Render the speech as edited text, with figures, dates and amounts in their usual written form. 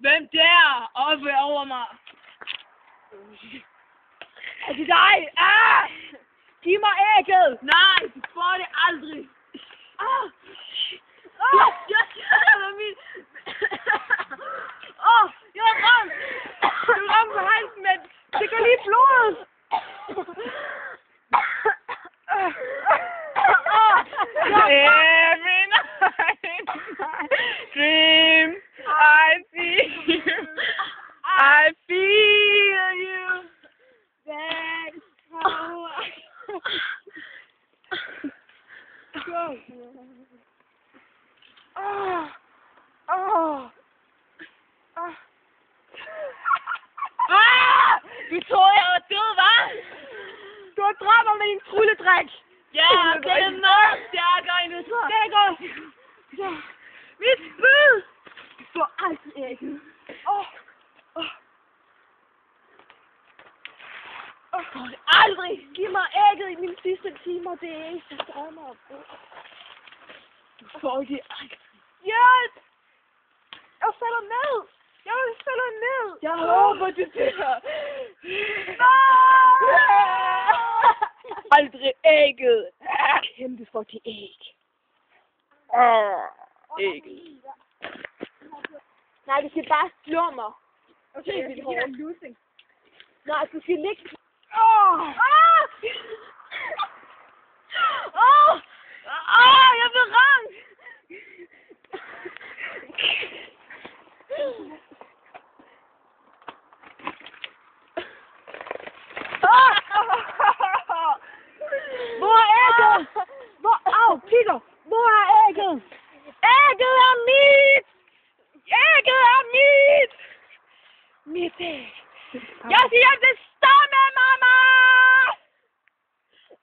Hvem der? Oppe over mig. Er det dig? Ah! Giv mig ægget! Nej, du får det aldrig. Ah! Jeg kender min... Jeg er ramt! Du ramte på halsen, men det går lige i blodet! Dream, I see you, I feel you. That's how I go. Du troede, jeg var død, hva'? Du har dræbt mig med din trylledrik. Ja, det er nok stærkere end det. Stikker! Ja. Mit spyd! Du får altid ægget. Får det aldrig! Giv mig ægget i mine sidste timer. Det er ikke så drømmer. Du får det aldrig. Hjælp! Jeg falder ned! Jeg falder ned! Jeg håber, det dør! Aldrig ægget! Kæmpe for det æg. Ægget. Nej, du skal bare slå mig. Okay, det er losing. Nej, du skal ligge... Jeg blev ramt! Hvor er ægget? Kigger! Hvor er ægget? Ægget er mit! Ægget er mit! Mit æg! Jeg siger, det